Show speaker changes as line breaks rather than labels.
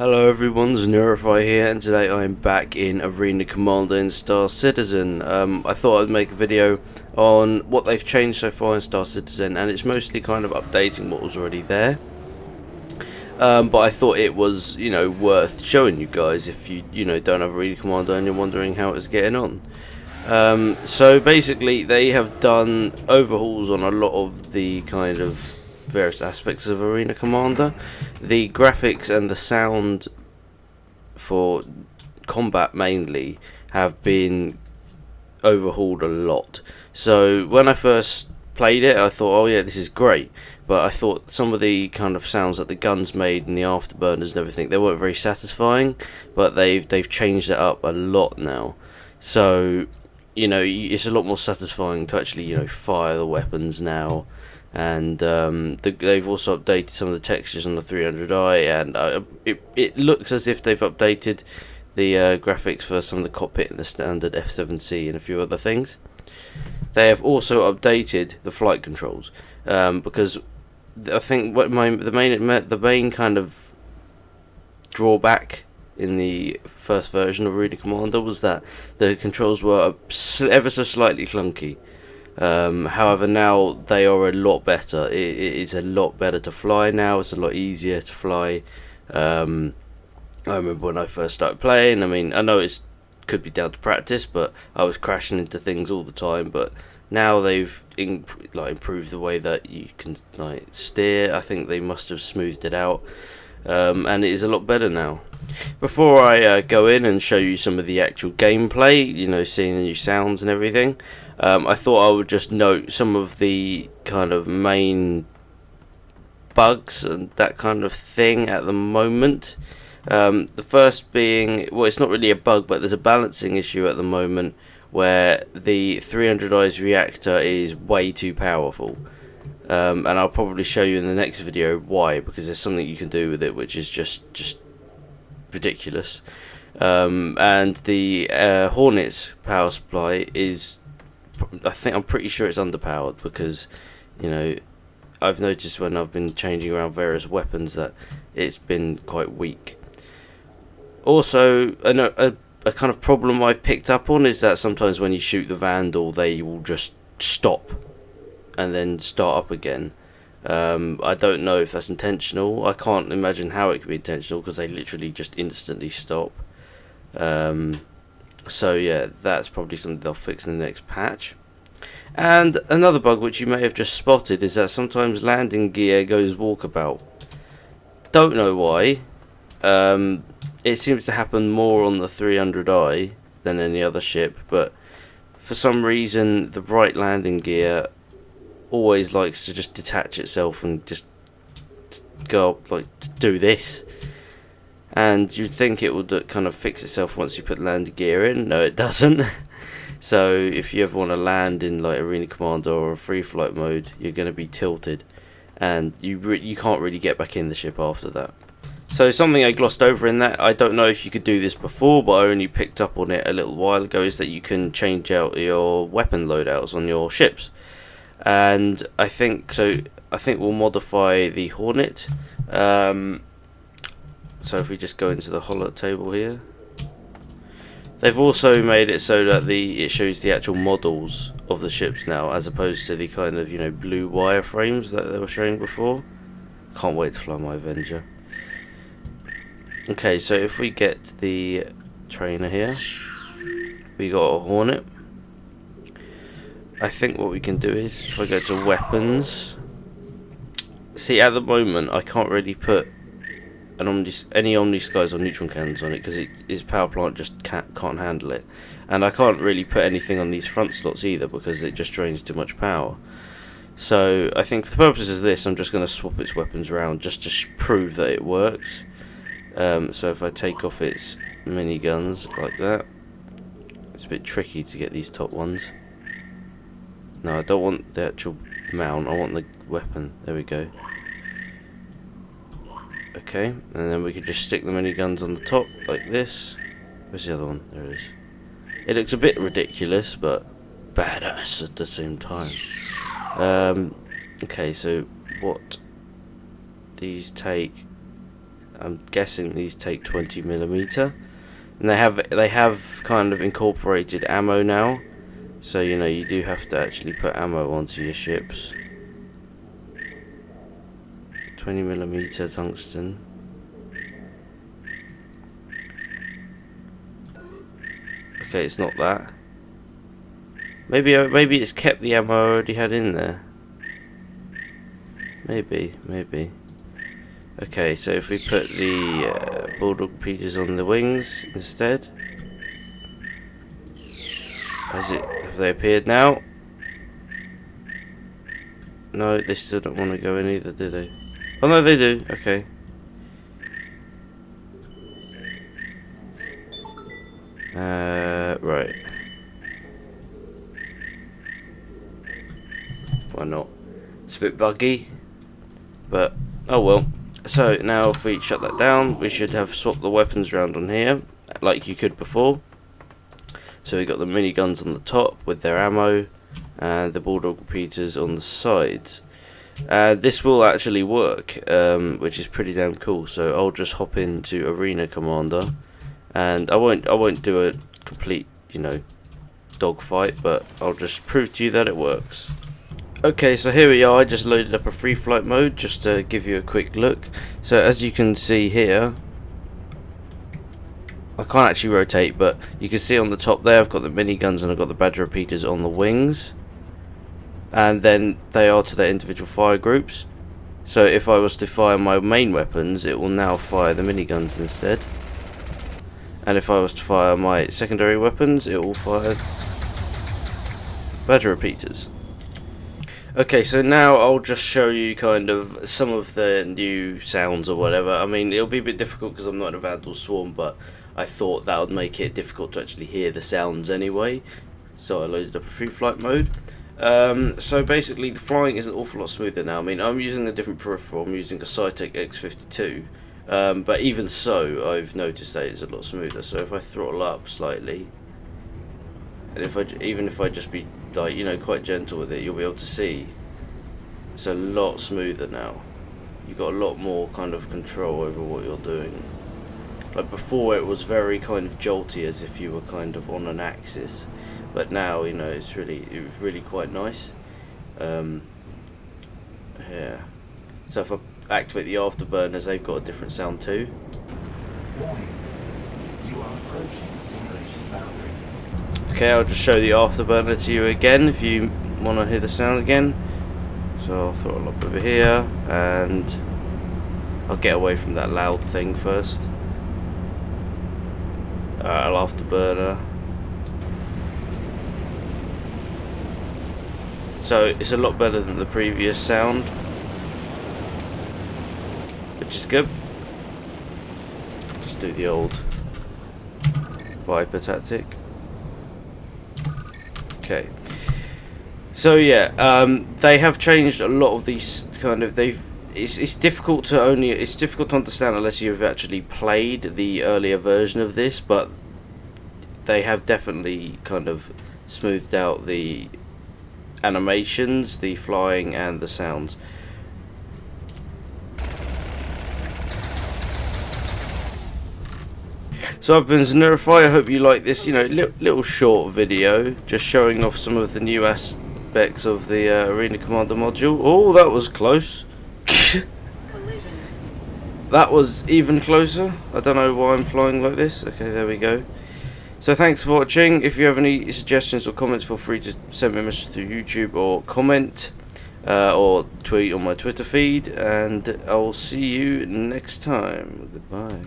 Hello everyone, Znurify here, and today I'm back in Arena Commander in Star Citizen. I thought I'd make a video on what they've changed so far in Star Citizen, and it's mostly kind of updating what was already there. But I thought it was, worth showing you guys if you, don't have Arena Commander and you're wondering how it's getting on. So basically they have done overhauls on a lot of the kind of various aspects of Arena Commander. The graphics and the sound for combat mainly have been overhauled a lot. So when I first played it I thought, oh yeah, this is great, but I thought some of the kind of sounds that the guns made and the afterburners and everything, they weren't very satisfying, but they've changed it up a lot now. So it's a lot more satisfying to actually fire the weapons now. And they've also updated some of the textures on the 300i, and it looks as if they've updated the graphics for some of the cockpit and the standard F7C and a few other things. They have also updated the flight controls, because I think the main kind of drawback in the first version of Arena Commander was that the controls were ever so slightly clunky. However, now they are a lot better. It's a lot better to fly now. It's a lot easier to fly. I remember when I first started playing, I know it could be down to practice, but I was crashing into things all the time. But now they've improved the way that you can steer. I think they must have smoothed it out, and it is a lot better now. Before I go in and show you some of the actual gameplay, seeing the new sounds and everything, I thought I would just note some of the kind of main bugs and that kind of thing at the moment. The first being, well, it's not really a bug, but there's a balancing issue at the moment where the 300i's reactor is way too powerful. And I'll probably show you in the next video why, because there's something you can do with it which is just ridiculous. And the Hornet's power supply is, I'm pretty sure it's underpowered, because I've noticed when I've been changing around various weapons that it's been quite weak. Also, a kind of problem I've picked up on is that sometimes when you shoot the Vandal, they will just stop and then start up again. I don't know if that's intentional. I can't imagine how it could be intentional, because they literally just instantly stop. So yeah, that's probably something they'll fix in the next patch. And another bug which you may have just spotted is that sometimes landing gear goes walkabout. Don't know why. It seems to happen more on the 300i than any other ship, but for some reason the right landing gear always likes to just detach itself and just go up, do this. And you'd think it would kind of fix itself once you put landing gear in. No, it doesn't. So if you ever want to land in Arena Commander or a free flight mode, you're going to be tilted, and you can't really get back in the ship after that. So something I glossed over in that, I don't know if you could do this before, but I only picked up on it a little while ago, is that you can change out your weapon loadouts on your ships. And I think we'll modify the Hornet. So if we just go into the holo table here, they've also made it so that it shows the actual models of the ships now, as opposed to the kind of blue wireframes that they were showing before. Can't wait to fly my Avenger. Okay, so if we get the trainer here, we got a Hornet. I think what we can do is, if I go to weapons, see, at the moment I can't really put any Omni Skies or neutron cannons on it, because his power plant just can't handle it, and I can't really put anything on these front slots either, because it just drains too much power. So I think for the purposes of this, I'm just going to swap its weapons around just to prove that it works. So if I take off its miniguns like that, it's a bit tricky to get these top ones. No, I don't want the actual mount, I want the weapon. There we go. Okay, and then we can just stick the miniguns on the top like this. Where's the other one? There it is. It looks a bit ridiculous, but badass at the same time. Okay, so what these take I'm guessing these take 20mm, and they have kind of incorporated ammo now, so you know you do have to actually put ammo onto your ships. 20mm tungsten. Okay, it's not that. Maybe it's kept the ammo I already had in there. Maybe. Okay, so if we put the bulldog repeaters on the wings instead, have they appeared now? No, they still don't want to go in either, do they? Oh no, they do. Okay. Right. Why not? It's a bit buggy, but oh well. So now if we shut that down, we should have swapped the weapons around on here, like you could before. So we got the miniguns on the top with their ammo, and the bulldog repeaters on the sides. This will actually work, which is pretty damn cool. So I'll just hop into Arena Commander, and I won't do a complete, you know, dogfight, but I'll just prove to you that it works. Okay, so here we are. I just loaded up a free flight mode just to give you a quick look. So as you can see here, I can't actually rotate, but you can see on the top there I've got the miniguns and I've got the badger repeaters on the wings, and then they are to their individual fire groups. So if I was to fire my main weapons, it will now fire the miniguns instead, and if I was to fire my secondary weapons, it will fire badger repeaters. Okay, so now I'll just show you kind of some of the new sounds or whatever. I mean, it'll be a bit difficult because I'm not in a Vandal Swarm, but I thought that would make it difficult to actually hear the sounds anyway. So I loaded up a free flight mode. So basically the flying is an awful lot smoother now. I mean, I'm using a different peripheral. I'm using a Cytec X52. But even so, I've noticed that it's a lot smoother. So if I throttle up slightly, and even if I just be like, you know, quite gentle with it, you'll be able to see it's a lot smoother now. You've got a lot more kind of control over what you're doing. Like before, it was very kind of jolty, as if you were kind of on an axis, but now, you know, it was really quite nice. Yeah. So if I activate the afterburners, they've got a different sound too.
Warning. You are approaching simulation boundary.
Okay, I'll just show the afterburner to you again if you want to hear the sound again. So I'll throttle up over here, and I'll get away from that loud thing first. I'll afterburner. So it's a lot better than the previous sound, which is good. Just do the old Viper tactic. Okay, so yeah, they have changed a lot of these kind of. It's difficult to understand unless you've actually played the earlier version of this, but they have definitely kind of smoothed out the animations, the flying, and the sounds. So I've been Zanurify. I hope you like this, you know, little short video just showing off some of the new aspects of the Arena Commander module. Oh, that was close.
Collision.
That was even closer. I don't know why I'm flying like this. Okay, there we go. So thanks for watching. If you have any suggestions or comments, feel free to send me a message through YouTube or comment or tweet on my Twitter feed, and I'll see you next time. Goodbye.